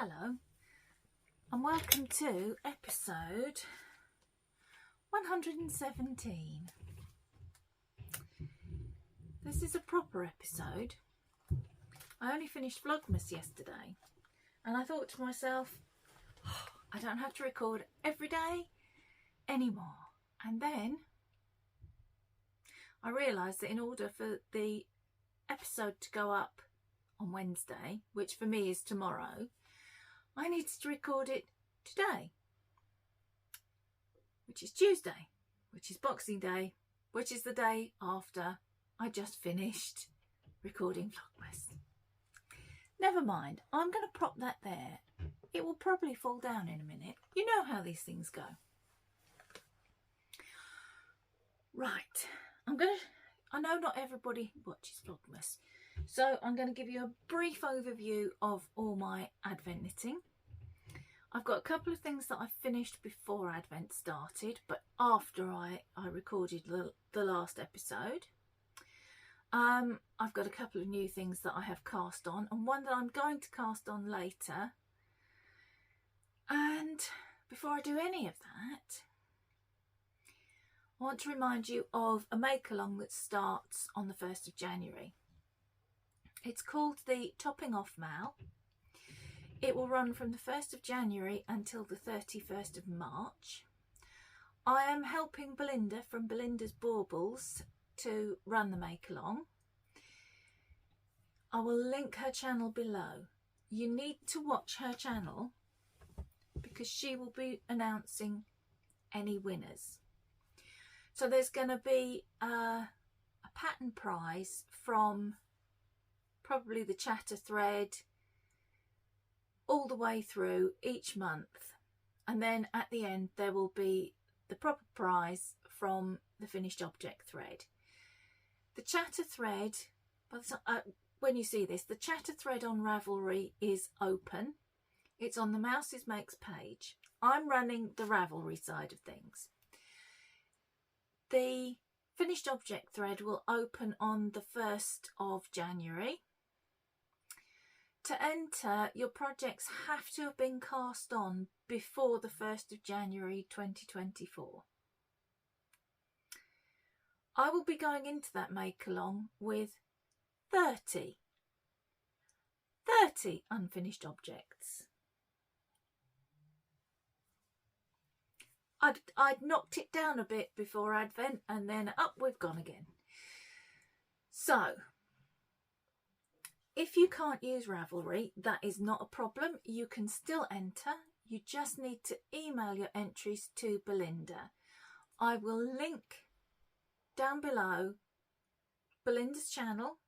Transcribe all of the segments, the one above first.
Hello and welcome to episode 117. This is a proper episode. I only finished Vlogmas yesterday and I thought to myself, oh, I don't have to record every day anymore. And then I realised that in order for the episode to go up on Wednesday, which for me is tomorrow, I needed to record it today, which is Tuesday, which is Boxing Day, which is the day after I just finished recording Vlogmas. Never mind, I'm going to prop that there. It will probably fall down in a minute. You know how these things go. Right, I know not everybody watches Vlogmas, so I'm going to give you a brief overview of all my Advent knitting. I've got a couple of things that I finished before Advent started, but after I recorded the last episode. I've got a couple of new things that I have cast on, and one that I'm going to cast on later. And before I do any of that, I want to remind you of a make-along that starts on the 1st of January. It's called the Topping Off Mal. It will run from the 1st of January until the 31st of March. I am helping Belinda from Belinda's Baubles to run the make-along. I will link her channel below. You need to watch her channel because she will be announcing any winners. So there's going to be a pattern prize from probably the chatter thread all the way through each month, and then at the end there will be the proper prize from the finished object thread. The chatter thread, when you see this, the chatter thread on Ravelry is open. It's on the Mouses Makes page. I'm running the Ravelry side of things. The finished object thread will open on the 1st of January. To enter, your projects have to have been cast on before the 1st of January 2024. I will be going into that make-along with 30 unfinished objects. I'd knocked it down a bit before Advent, and then up we've gone again. So, if you can't use Ravelry, that is not a problem. You can still enter. You just need to email your entries to Belinda. I will link down below Belinda's channel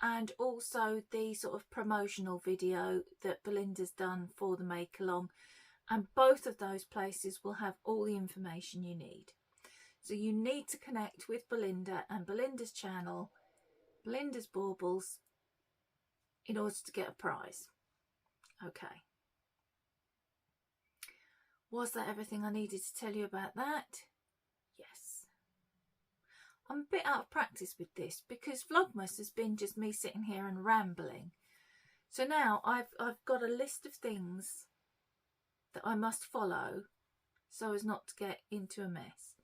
and also the sort of promotional video that Belinda's done for the make-along. And both of those places will have all the information you need. So you need to connect with Belinda and Belinda's channel, Belinda's Baubles, in order to get a prize. Okay. Was that everything I needed to tell you about that? Yes. I'm a bit out of practice with this because Vlogmas has been just me sitting here and rambling. So now I've got a list of things that I must follow so as not to get into a mess.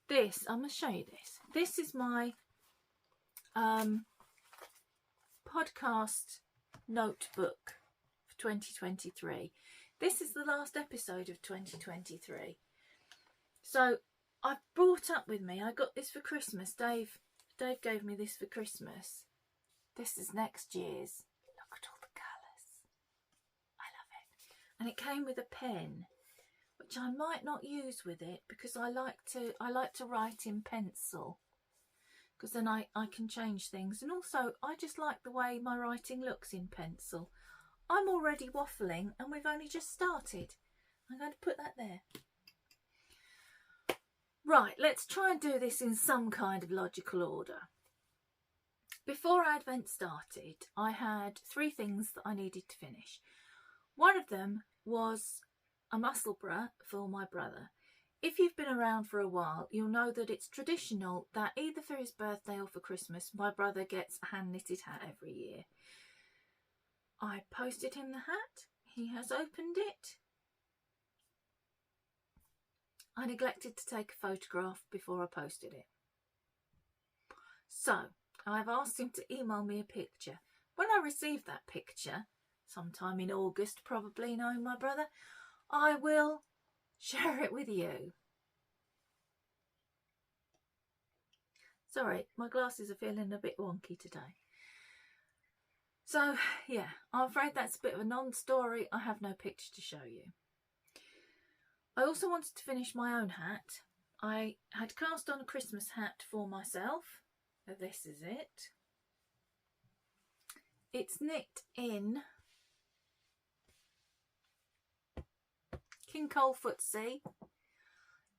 This, I'm going to show you this. This is my podcast notebook for 2023. This is the last episode of 2023. So I've brought up with me, I got this for Christmas. Dave gave me this for Christmas. This is next year's. Look at all the colours. I love it. And it came with a pen, which I might not use with it because I like to write in pencil, because then I can change things, and also I just like the way my writing looks in pencil. I'm already waffling and we've only just started. I'm going to put that there. Right, let's try and do this in some kind of logical order. Before Advent started, I had 3 things that I needed to finish. One of them was a muscle bra for my brother. If you've been around for a while, you'll know that it's traditional that either for his birthday or for Christmas, my brother gets a hand-knitted hat every year. I posted him the hat. he has opened it. I neglected to take a photograph before I posted it. So I've asked him to email me a picture. When I receive that picture, sometime in August probably, knowing my brother, I will share it with you. Sorry, my glasses are feeling a bit wonky today. So yeah, I'm afraid that's a bit of a non-story. I have no picture to show you. I also wanted to finish my own hat. I had cast on a Christmas hat for myself. This is it. It's knit in King Coalfoot Sea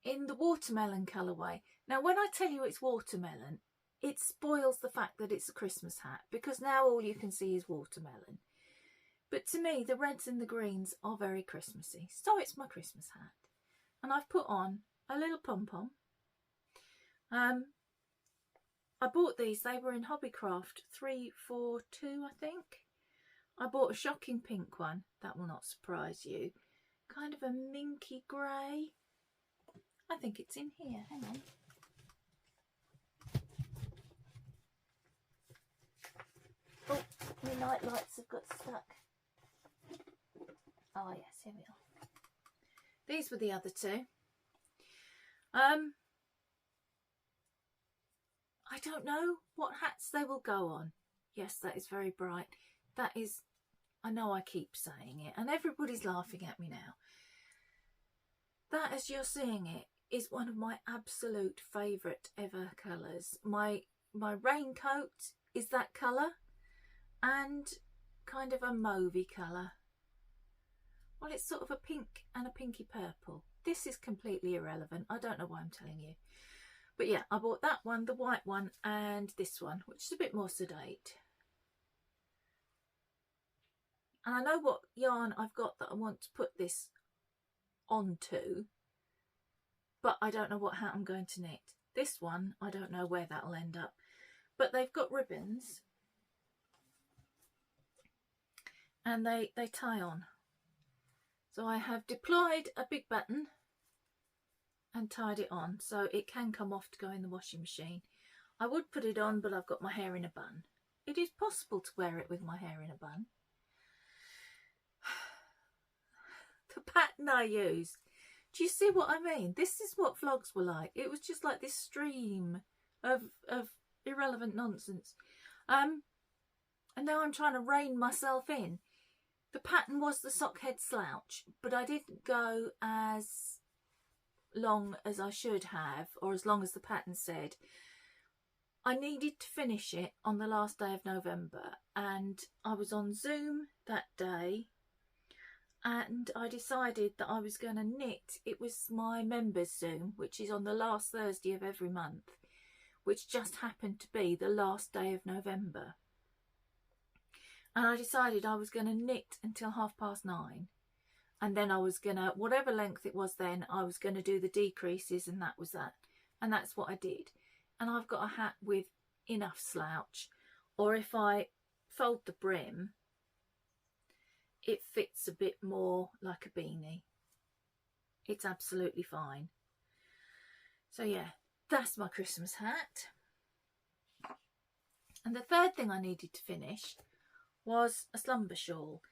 in the watermelon colourway. Now when I tell you it's watermelon, it spoils the fact that it's a Christmas hat, because now all you can see is watermelon. But to me, the reds and the greens are very Christmassy, so it's my Christmas hat. And I've put on a little pom-pom. I bought these, they were in Hobbycraft 342, I think. I bought a shocking pink one, that will not surprise you. Kind of a minky grey. I think it's in here, hang on. Oh, my night lights have got stuck. Oh yes, here we are. These were the other two. I don't know what hats they will go on. Yes, that is very bright. That is, I know I keep saying it, and everybody's laughing at me now. That, as you're seeing it, is one of my absolute favourite ever colours. My raincoat is that colour, and kind of a mauvey colour. Well, it's sort of a pink and a pinky purple. This is completely irrelevant. I don't know why I'm telling you. But yeah, I bought that one, the white one, and this one, which is a bit more sedate. And I know what yarn I've got that I want to put this onto, but I don't know what hat I'm going to knit. This one, I don't know where that'll end up. But they've got ribbons, and they tie on. So I have deployed a big button and tied it on, so it can come off to go in the washing machine. I would put it on, but I've got my hair in a bun. It is possible to wear it with my hair in a bun. The pattern I used, do you see what I mean? This is what vlogs were like. It was just like this stream of irrelevant nonsense. And now I'm trying to rein myself in. The pattern was the sockhead slouch, but I didn't go as long as I should have, or as long as the pattern said. I needed to finish it on the last day of November, and I was on Zoom that day, and I decided that I was going to knit. It was my members Zoom, which is on the last Thursday of every month, which just happened to be the last day of November. And I decided I was going to knit until 9:30. And then I was going to, whatever length it was then, I was going to do the decreases, and that was that. And that's what I did. And I've got a hat with enough slouch. Or if I fold the brim, it fits a bit more like a beanie. It's absolutely fine. So yeah, that's my Christmas hat. And the third thing I needed to finish was a Slumber shawl.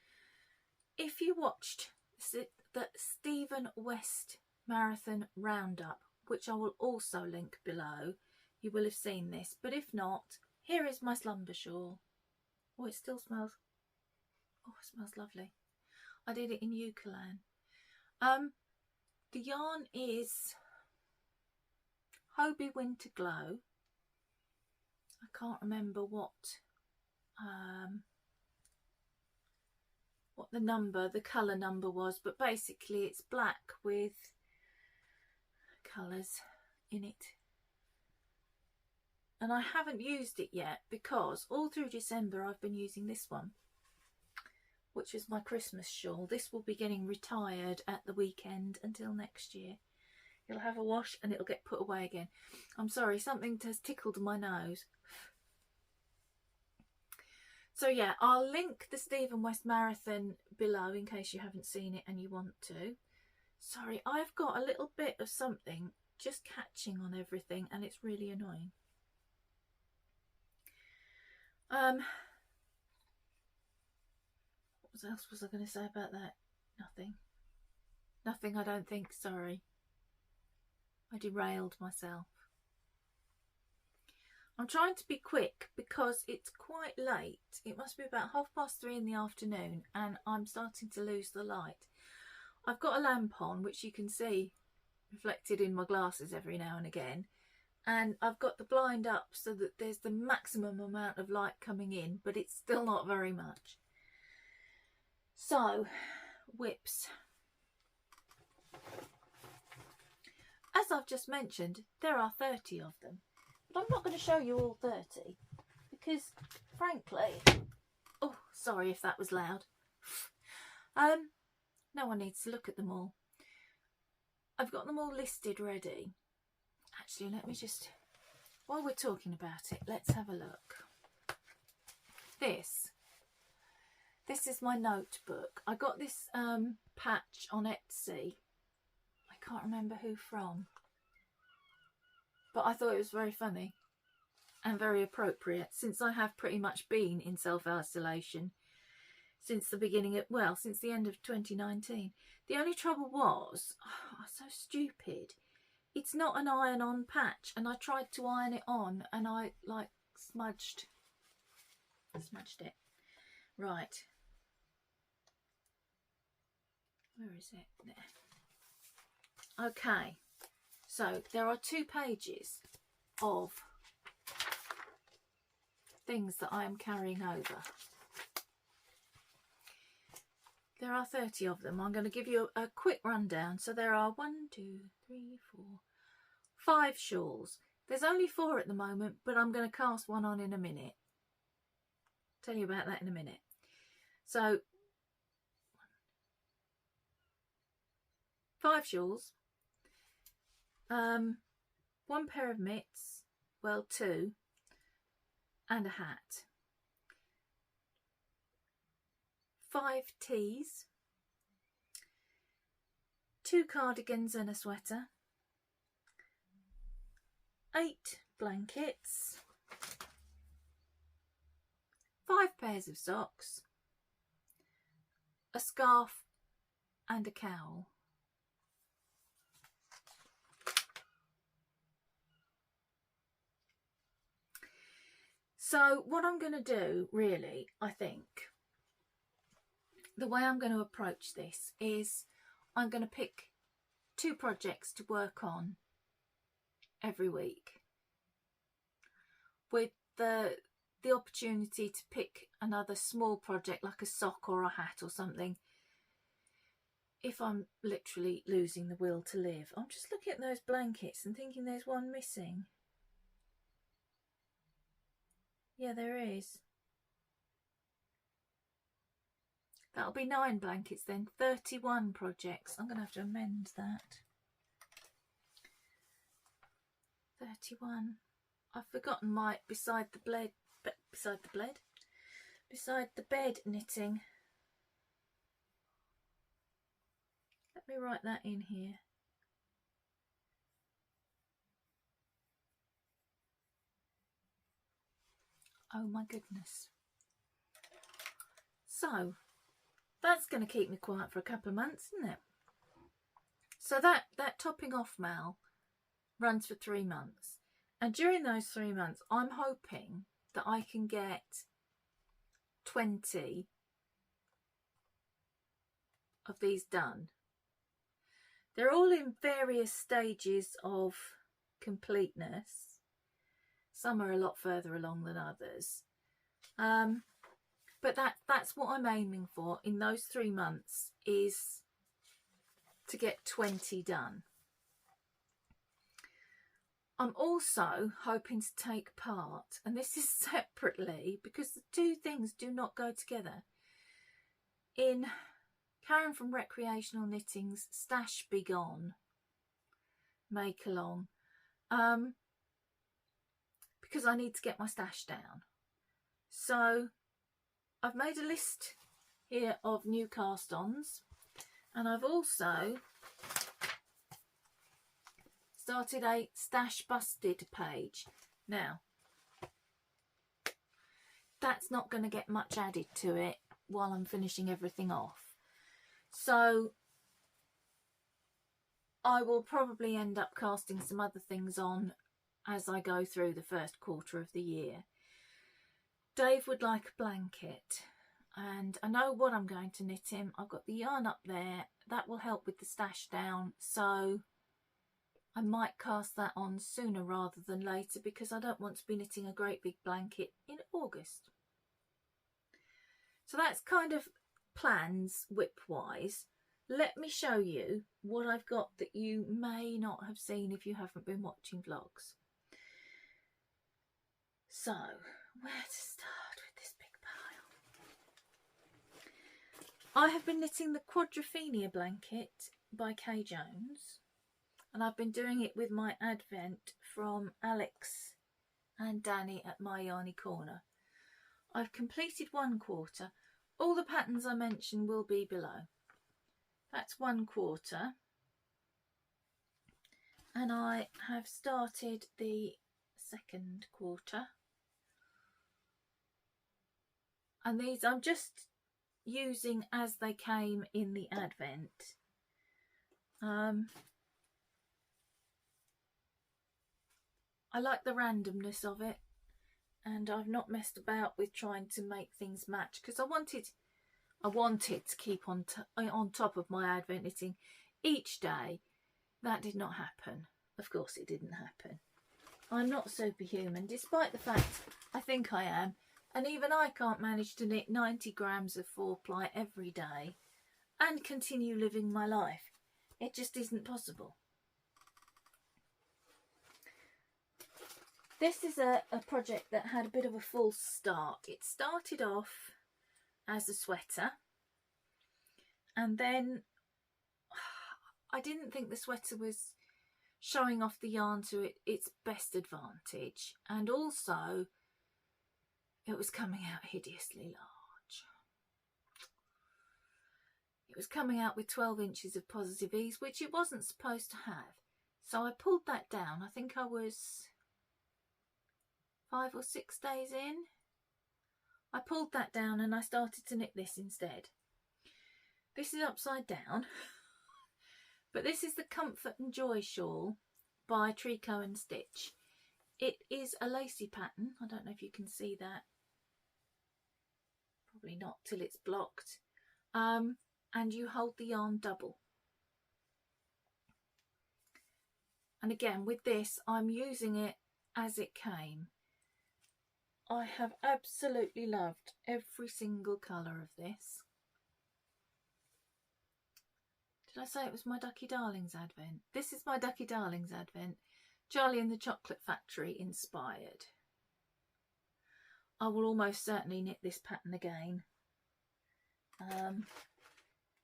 If you watched the Stephen West Marathon Roundup, which I will also link below, you will have seen this. But if not, here is my Slumber shawl. Oh, it still smells, oh, it smells lovely. I did it in Eucalan. The yarn is Hobie Winter Glow. I can't remember what the number, the colour number was, but basically it's black with colours in it. And I haven't used it yet because all through December I've been using this one, which is my Christmas shawl. This will be getting retired at the weekend until next year. It'll have a wash and it'll get put away again. I'm sorry, something has tickled my nose. So yeah, I'll link the Stephen West Marathon below in case you haven't seen it and you want to. Sorry, I've got a little bit of something just catching on everything and it's really annoying. What else was I going to say about that? Nothing. Nothing, I don't think. Sorry. I derailed myself. I'm trying to be quick because it's quite late. It must be about 3:30 in the afternoon and I'm starting to lose the light. I've got a lamp on, which you can see reflected in my glasses every now and again. And I've got the blind up so that there's the maximum amount of light coming in, but it's still not very much. So, whips. As I've just mentioned, there are 30 of them. But I'm not going to show you all 30 because, frankly, oh, sorry if that was loud. No one needs to look at them all. I've got them all listed ready. Actually, let me just, while we're talking about it, let's have a look. This is my notebook. I got this patch on Etsy. I can't remember who from, but I thought it was very funny and very appropriate since I have pretty much been in self-isolation since the beginning of, well, since the end of 2019. The only trouble was, oh, so stupid. It's not an iron-on patch, and I tried to iron it on, and I like smudged it. Right. Where is it? There. Okay. So there are 2 pages of things that I am carrying over. There are 30 of them. I'm going to give you a quick rundown. So there are 1, 2, 3, 4, 5 shawls. There's only 4 at the moment, but I'm going to cast one on in a minute. Tell you about that in a minute. So 5 shawls, 1 pair of mitts, well 2, and a hat. 5 tees, 2 cardigans and a sweater, 8 blankets, 5 pairs of socks, a scarf and a cowl. So what I'm going to do, really, I think, the way I'm going to approach this is I'm going to pick 2 projects to work on every week, with the opportunity to pick another small project like a sock or a hat or something if I'm literally losing the will to live. I'm just looking at those blankets and thinking there's one missing. Yeah, there is. That'll be 9 blankets then. 31 projects. I'm going to have to amend that. 31. I've forgotten my beside the bed knitting. Let me write that in here. Oh my goodness. So that's going to keep me quiet for a couple of months, isn't it? So that topping off mal runs for 3 months. And during those 3 months, I'm hoping that I can get 20 of these done. They're all in various stages of completeness. Some are a lot further along than others. But that's what I'm aiming for in those 3 months, is to get 20 done. I'm also hoping to take part, and this is separately because the 2 things do not go together, in Karen from Recreational Knitting's Stash Be Gone make along, because I need to get my stash down. So I've made a list here of new cast-ons, and I've also started a stash busted page. Now, that's not going to get much added to it while I'm finishing everything off. So I will probably end up casting some other things on as I go through the first quarter of the year. Dave would like a blanket, and I know what I'm going to knit him. I've got the yarn up there. That will help with the stash down, so I might cast that on sooner rather than later, because I don't want to be knitting a great big blanket in August. So that's kind of plans whip wise. Let me show you what I've got that you may not have seen if you haven't been watching vlogs. So, where to start with this big pile? I have been knitting the Quadrophenia blanket by Kay Jones, and I've been doing it with my advent from Alex and Danny at My Yarny Corner. I've completed 1/4. All the patterns I mention will be below. That's 1/4, and I have started the 2nd quarter, and these I'm just using as they came in the advent. I like the randomness of it, and I've not messed about with trying to make things match, because I wanted to keep on top of my advent knitting each day. That did not happen. Of course it didn't happen. I'm not superhuman, despite the fact I think I am, and even I can't manage to knit 90 grams of 4-ply every day and continue living my life. It just isn't possible. This is a project that had a bit of a false start. It started off as a sweater, and then I didn't think the sweater was showing off the yarn to its best advantage, and also it was coming out hideously large. It was coming out with 12 inches of positive ease, which it wasn't supposed to have. So I pulled that down. I think I was 5 or 6 days in. I pulled that down and I started to knit this instead. This is upside down, but this is the Comfort and Joy shawl by Tricot and Stitch. It is a lacy pattern. I don't know if you can see that. Probably not till it's blocked. And you hold the yarn double. And again, with this, I'm using it as it came. I have absolutely loved every single colour of this. Did I say it was my Ducky Darlings advent? This is my Ducky Darlings advent. Charlie and the Chocolate Factory inspired. I will almost certainly knit this pattern again.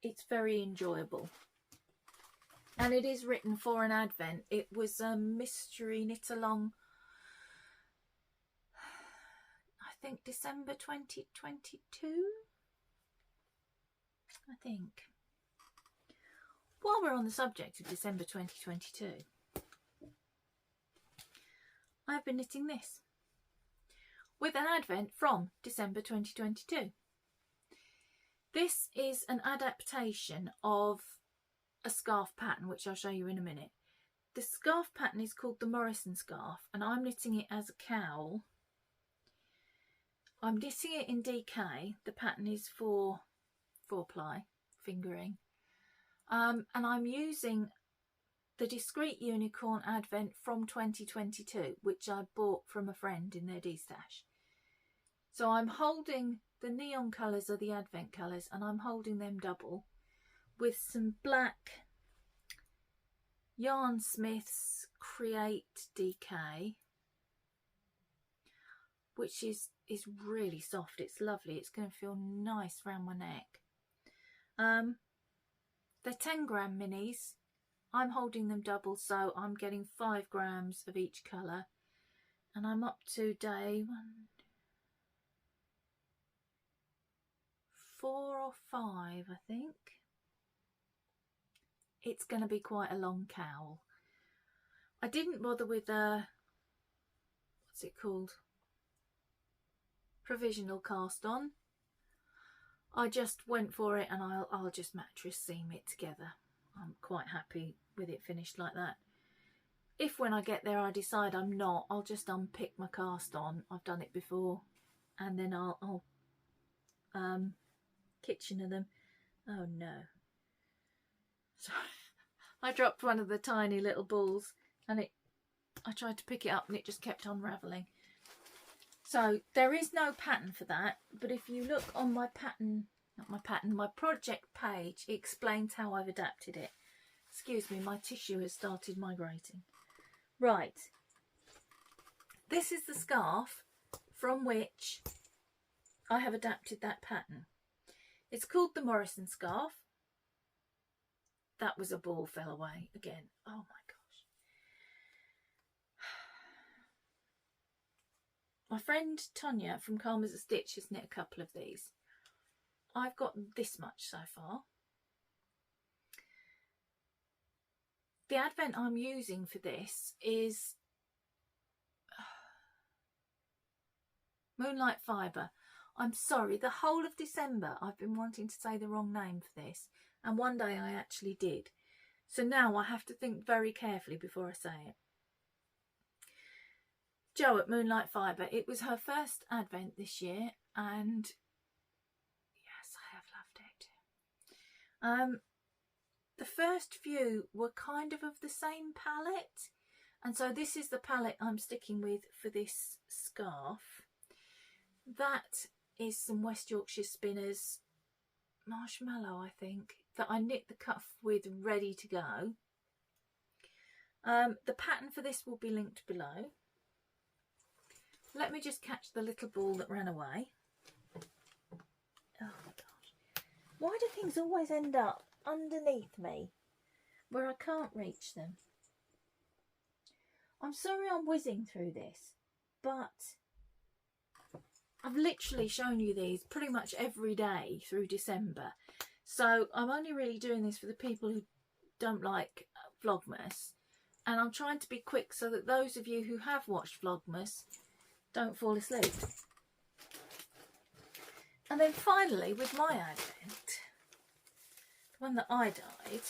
It's very enjoyable. And it is written for an advent. It was a mystery knit along, I think December 2022, I think. While we're on the subject of December 2022, I've been knitting this with an advent from December 2022. This is an adaptation of a scarf pattern, which I'll show you in a minute. The scarf pattern is called the Morrison scarf, and I'm knitting it as a cowl. I'm knitting it in DK. The pattern is for 4-ply fingering, and I'm using the Discreet Unicorn Advent from 2022, which I bought from a friend in their D-stash. So I'm holding the neon colours are the Advent colours, and I'm holding them double with some black Yarn Smith's Create DK, which is really soft. It's lovely. It's going to feel nice around my neck. They're 10 gram minis. I'm holding them double, so I'm getting 5 grams of each colour, and I'm up to day 4 or 5, I think. It's going to be quite a long cowl. I didn't bother with what's it called? Provisional cast on. I just went for it, and I'll just mattress seam it together. I'm quite happy with it finished like that. If when I get there I decide I'm not, I'll just unpick my cast on. I've done it before, and then I'll kitchener them. Oh no. So I dropped one of the tiny little balls, and I tried to pick it up and it just kept unravelling. So there is no pattern for that, but if you look on my my project page, it explains how I've adapted it. Excuse me, my tissue has started migrating. Right, this is the scarf from which I have adapted that pattern. It's called the Morrison scarf. That was a ball, fell away again. Oh my gosh. My friend Tonya from Calm as a Stitch has knit a couple of these. I've got this much so far. The advent I'm using for this is Moonlight Fibre. I'm sorry, the whole of December I've been wanting to say the wrong name for this, and one day I actually did. So now I have to think very carefully before I say it. Jo at Moonlight Fibre, it was her first advent this year, and yes, I have loved it. The first few were kind of the same palette, and so this is the palette I'm sticking with for this scarf. That is some West Yorkshire Spinners Marshmallow, I think, that I knit the cuff with ready to go. The pattern for this will be linked below. Let me just catch the little ball that ran away. Oh my gosh. Why do things always end up underneath me where I can't reach them? I'm sorry I'm whizzing through this, but I've literally shown you these pretty much every day through December. So I'm only really doing this for the people who don't like Vlogmas. And I'm trying to be quick so that those of you who have watched Vlogmas don't fall asleep. And then finally, with my advent, the one that I dyed,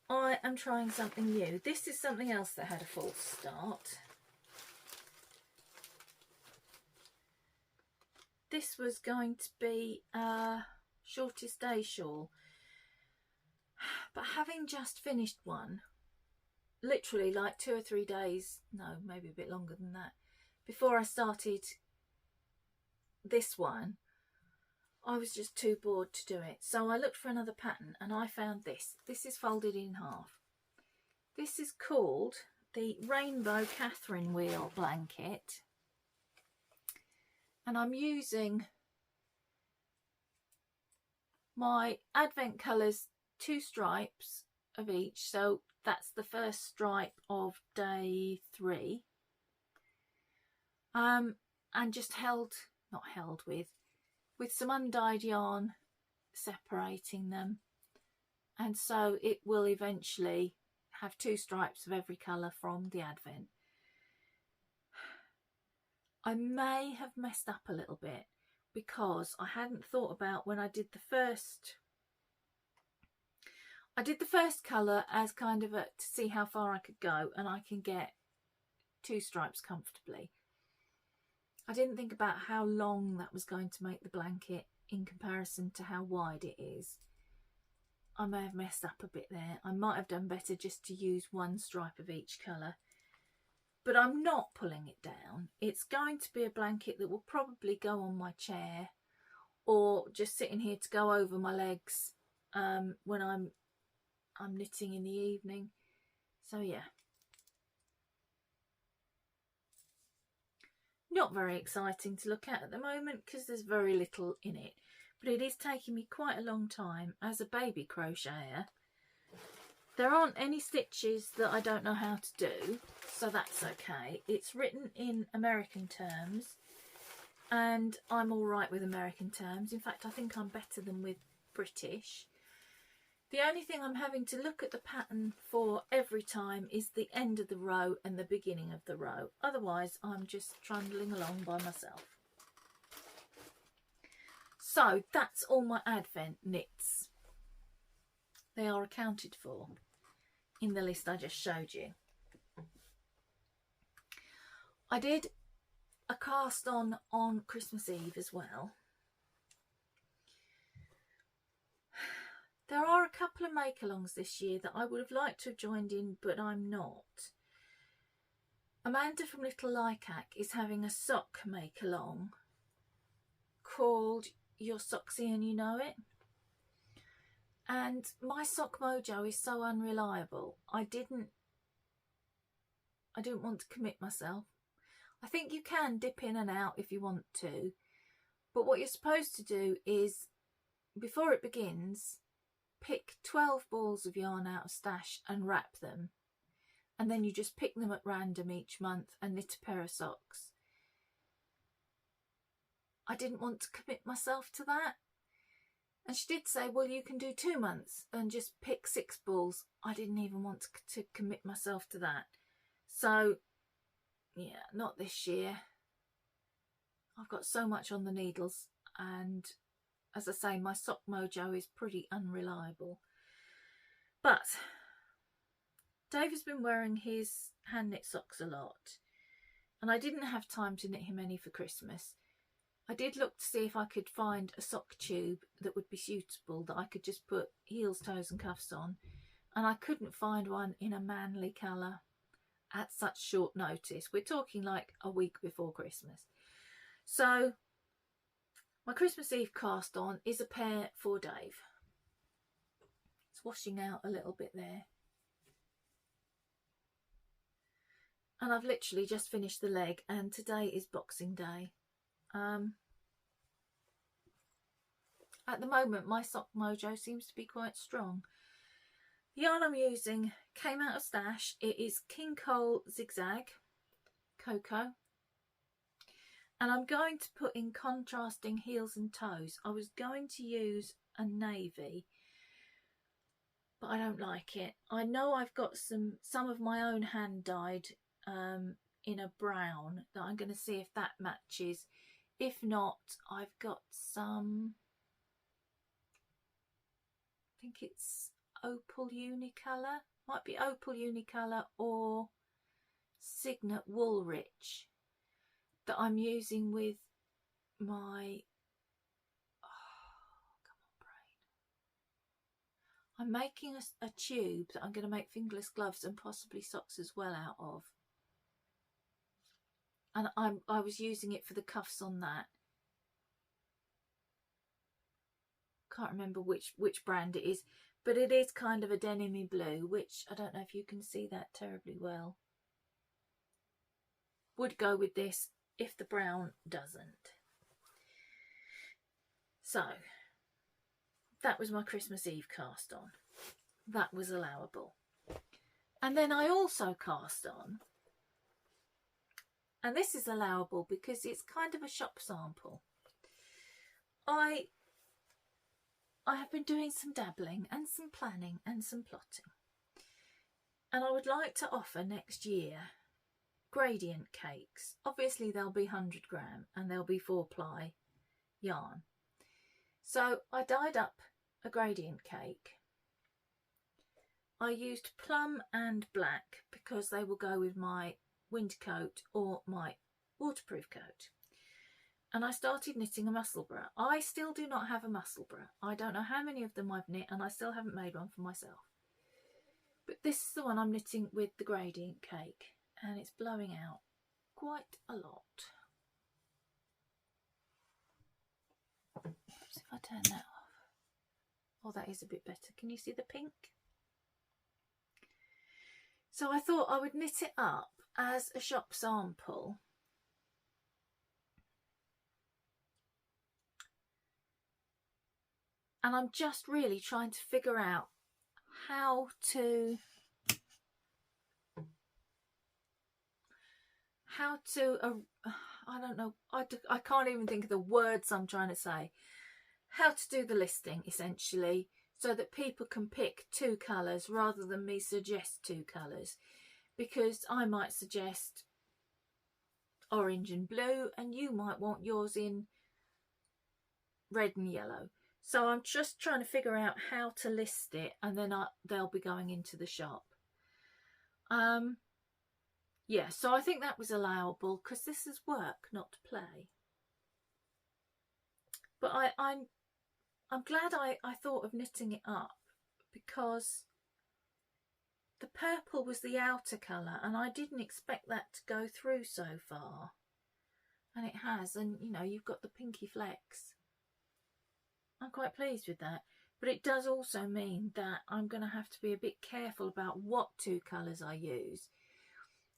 I am trying something new. This is something else that had a false start. This was going to be a shortest day shawl, but having just finished one, literally like 2 or 3 days, no, maybe a bit longer than that, before I started this one, I was just too bored to do it. So I looked for another pattern, and I found this. This is folded in half. This is called the Rainbow Catherine Wheel Blanket. And I'm using my advent colours, 2 stripes of each. So that's the first stripe of day 3. And just with some undyed yarn separating them. And so it will eventually have 2 stripes of every colour from the advent. I may have messed up a little bit because I hadn't thought about when I did the first. I did the first colour as kind of to see how far I could go, and I can get 2 stripes comfortably. I didn't think about how long that was going to make the blanket in comparison to how wide it is. I may have messed up a bit there. I might have done better just to use 1 stripe of each colour. But I'm not pulling it down. It's going to be a blanket that will probably go on my chair or just sitting here to go over my legs when I'm knitting in the evening. So yeah. Not very exciting to look at the moment because there's very little in it. But it is taking me quite a long time as a baby crocheter. There aren't any stitches that I don't know how to do, so that's okay. It's written in American terms, and I'm all right with American terms. In fact, I think I'm better than with British. The only thing I'm having to look at the pattern for every time is the end of the row and the beginning of the row. Otherwise, I'm just trundling along by myself. So that's all my Advent knits. They are accounted for in the list I just showed you. I did a cast on Christmas Eve as well. There are a couple of make-alongs this year that I would have liked to have joined in, but I'm not. Amanda from Little Lycac is having a sock make-along called Your Socksy and You Know It. And my sock mojo is so unreliable. I didn't want to commit myself. I think you can dip in and out if you want to. But what you're supposed to do is, before it begins, pick 12 balls of yarn out of stash and wrap them. And then you just pick them at random each month and knit a pair of socks. I didn't want to commit myself to that. And she did say, well, you can do 2 months and just pick 6 balls. I didn't even want to commit myself to that. So, yeah, not this year. I've got so much on the needles, and as I say, my sock mojo is pretty unreliable. But Dave has been wearing his hand knit socks a lot, and I didn't have time to knit him any for Christmas. I did look to see if I could find a sock tube that would be suitable, that I could just put heels, toes and cuffs on, and I couldn't find one in a manly colour at such short notice. We're talking like a week before Christmas. So my Christmas Eve cast on is a pair for Dave. It's washing out a little bit there. And I've literally just finished the leg, and today is Boxing Day. At the moment, my sock mojo seems to be quite strong. The yarn I'm using came out of stash. It is King Cole Zigzag Cocoa. And I'm going to put in contrasting heels and toes. I was going to use a navy, but I don't like it. I know I've got some of my own hand dyed in a brown that I'm going to see if that matches. If not, I've got some, I think it's Opal Unicolor, might be Opal Unicolor or Signet Woolrich, that I'm using with my, come on brain, I'm making a tube that I'm going to make fingerless gloves and possibly socks as well out of. And I was using it for the cuffs on that. Can't remember which brand it is, but it is kind of a denim-y blue, which I don't know if you can see that terribly well. Would go with this if the brown doesn't. So that was my Christmas Eve cast on. That was allowable. And then I also cast on, and this is allowable because it's kind of a shop sample. I have been doing some dabbling and some planning and some plotting, and I would like to offer next year gradient cakes. Obviously they'll be 100 gram and they'll be 4-ply yarn. So I dyed up a gradient cake. I used plum and black because they will go with my winter coat or my waterproof coat. And I started knitting a Musselburgh. I still do not have a Musselburgh. I don't know how many of them I've knit, and I still haven't made one for myself. But this is the one I'm knitting with the gradient cake, and it's blowing out quite a lot. Perhaps if I turn that off. Oh, that is a bit better. Can you see the pink? So I thought I would knit it up as a shop sample. And I'm just really trying to figure out how to I don't know, I can't even think of the words I'm trying to say. How to do the listing, essentially, so that people can pick 2 colours rather than me suggest 2 colours. Because I might suggest orange and blue, and you might want yours in red and yellow. So I'm just trying to figure out how to list it, and then they'll be going into the shop. Yeah, so I think that was allowable because this is work, not play. But I'm glad I thought of knitting it up, because the purple was the outer colour and I didn't expect that to go through so far. And it has, and you know, you've got the pinky flecks. I'm quite pleased with that. But it does also mean that I'm going to have to be a bit careful about what 2 colours I use.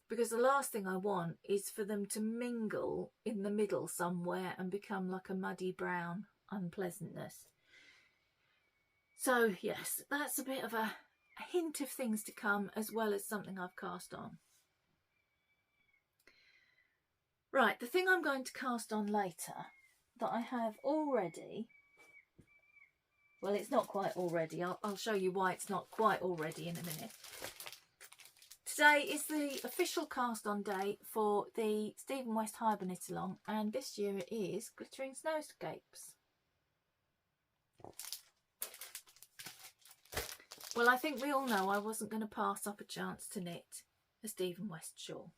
Because the last thing I want is for them to mingle in the middle somewhere and become like a muddy brown unpleasantness. So yes, that's a bit of a hint of things to come, as well as something I've cast on. Right, the thing I'm going to cast on later that I have already, well, it's not quite already. I'll show you why it's not quite already in a minute. Today is the official cast on day for the Stephen West Hyper Knit Along, and this year it is Glittering Snowscapes. Well, I think we all know I wasn't going to pass up a chance to knit a Stephen West shawl.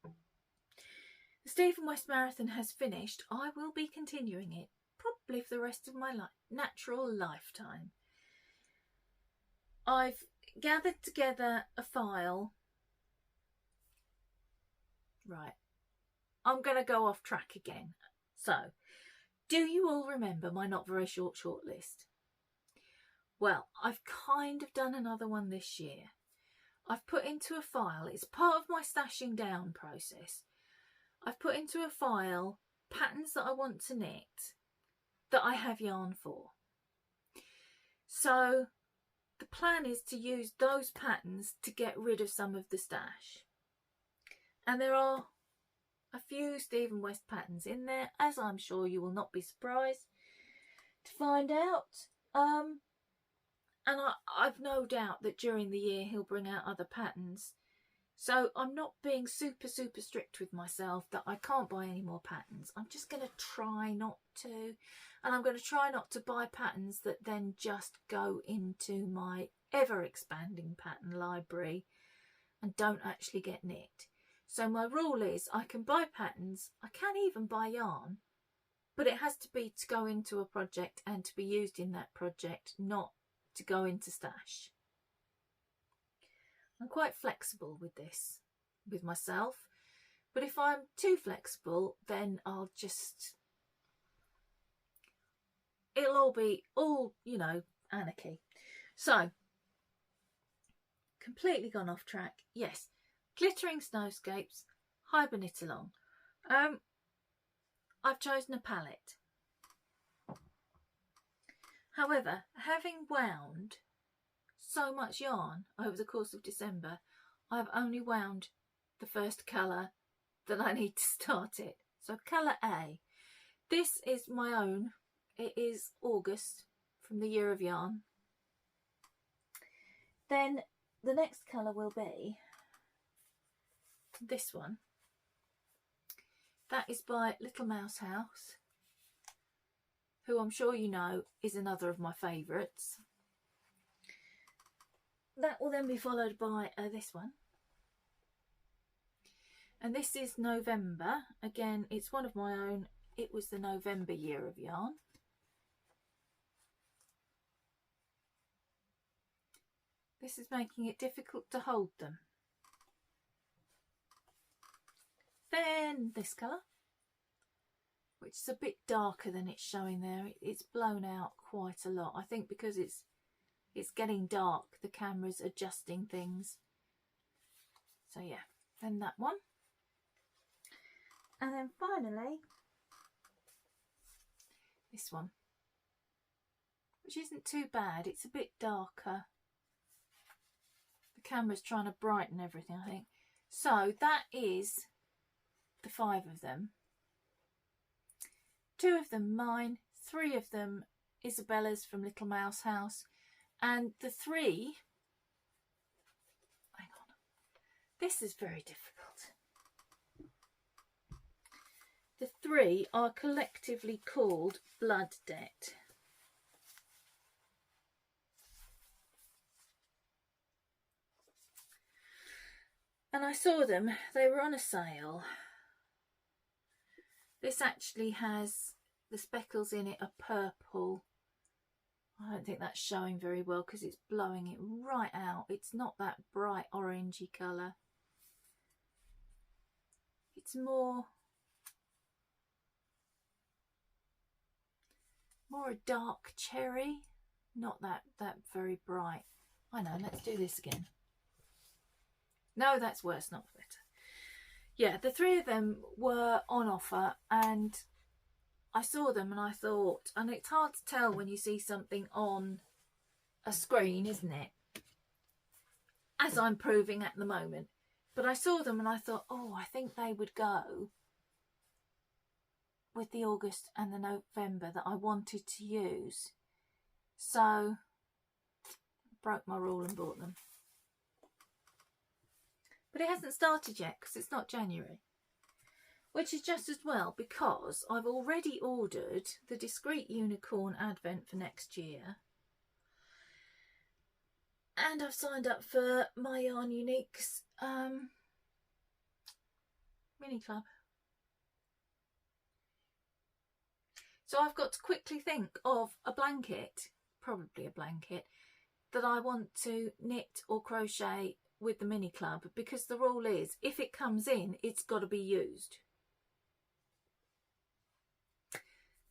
The Stephen West Marathon has finished. I will be continuing it probably for the rest of my natural lifetime. I've gathered together a file. Right, I'm going to go off track again. So, do you all remember my not very short list? Well, I've kind of done another one this year. I've put into a file, it's part of my stashing down process. I've put into a file patterns that I want to knit that I have yarn for. So the plan is to use those patterns to get rid of some of the stash. And there are a few Stephen West patterns in there, as I'm sure you will not be surprised to find out. And I've no doubt that during the year he'll bring out other patterns. So I'm not being super strict with myself that I can't buy any more patterns. I'm just going to try not to. And I'm going to try not to buy patterns that then just go into my ever-expanding pattern library and don't actually get knit. So my rule is I can buy patterns, I can even buy yarn, but it has to be to go into a project and to be used in that project, not to go into stash. I'm quite flexible with this, with myself, but if I'm too flexible, then I'll just, it'll all be you know, anarchy. So, completely gone off track. Yes, Glittering Snowscapes, Hyper Knit Along. I've chosen a palette. However, having wound so much yarn over the course of December, I've only wound the first colour that I need to start it. So colour A. This is my own. It is August from the Year of Yarn. Then the next colour will be this one. That is by Little Mouse House, who I'm sure you know is another of my favourites. That will then be followed by this one. And this is November. Again, it's one of my own. It was the November Year of Yarn. This is making it difficult to hold them. Then this colour, which is a bit darker than it's showing there. It's blown out quite a lot. I think because it's getting dark, the camera's adjusting things. So yeah, then that one. And then finally, this one, which isn't too bad. It's a bit darker. The camera's trying to brighten everything, I think. So that is the 5 of them. 2 of them mine, 3 of them Isabella's from Little Mouse House, and the 3, hang on, this is very difficult. The 3 are collectively called Blood Debt. And I saw them, they were on a sale. This actually has, the speckles in it are purple. I don't think that's showing very well because it's blowing it right out. It's not that bright orangey colour. It's more a dark cherry, not that very bright. I know, let's do this again. No, that's worse, not better. Yeah, the 3 of them were on offer and I saw them and I thought, and it's hard to tell when you see something on a screen, isn't it? As I'm proving at the moment. But I saw them and I thought, oh, I think they would go with the August and the November that I wanted to use. So, broke my rule and bought them. But it hasn't started yet because it's not January. Which is just as well because I've already ordered the Discreet Unicorn Advent for next year. And I've signed up for my Yarn Uniques mini club. So I've got to quickly think of a blanket, probably a blanket, that I want to knit or crochet with the mini club, because the rule is if it comes in, it's got to be used.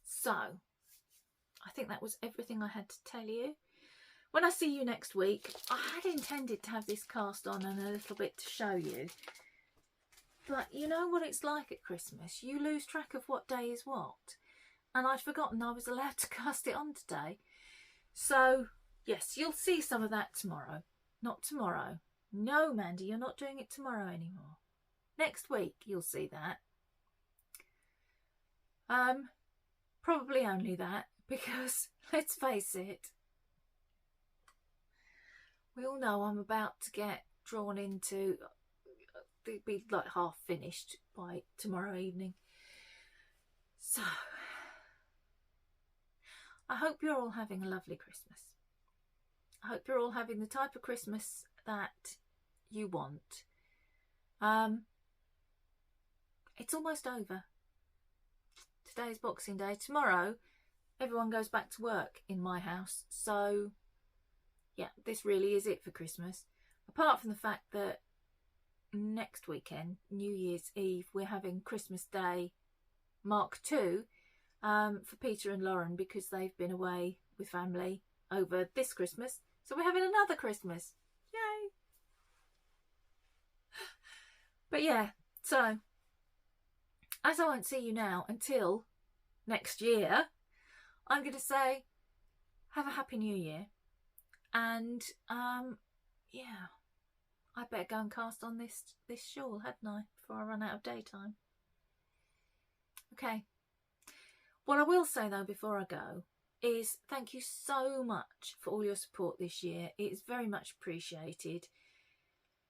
So I think that was everything I had to tell you. When I see you next week, I had intended to have this cast on and a little bit to show you, but you know what it's like at Christmas, you lose track of what day is what, and I'd forgotten I was allowed to cast it on today. So yes, you'll see some of that tomorrow. Not tomorrow. No, Mandy, you're not doing it tomorrow anymore. Next week you'll see that. Probably only that, because let's face it, we all know I'm about to get drawn into, it'll be like half finished by tomorrow evening. So I hope you're all having a lovely Christmas. I hope you're all having the type of Christmas that you want. It's almost over. Today's Boxing Day. Tomorrow everyone goes back to work in my house, so yeah, this really is it for Christmas, apart from the fact that next weekend, New Year's Eve, we're having Christmas Day Mark II for Peter and Lauren, because they've been away with family over this Christmas, so we're having another Christmas. Yay! But yeah, so as I won't see you now until next year, I'm going to say have a happy new year, and yeah, I better go and cast on this shawl, hadn't I, before I run out of daytime. Okay, what I will say though before I go is thank you so much for all your support this year. It's very much appreciated.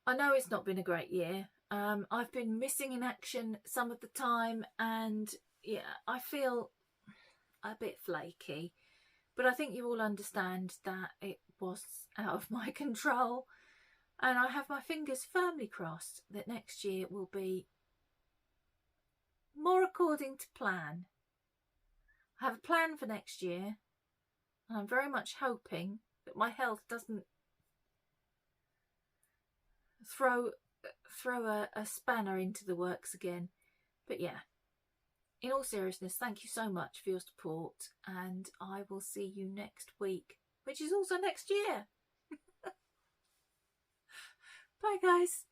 I know it's not been a great year. I've been missing in action some of the time, and yeah, I feel a bit flaky, but I think you all understand that it was out of my control, and I have my fingers firmly crossed that next year will be more according to plan. I have a plan for next year, and I'm very much hoping that my health doesn't throw a spanner into the works again. But yeah, in all seriousness, thank you so much for your support, and I will see you next week, which is also next year. Bye guys.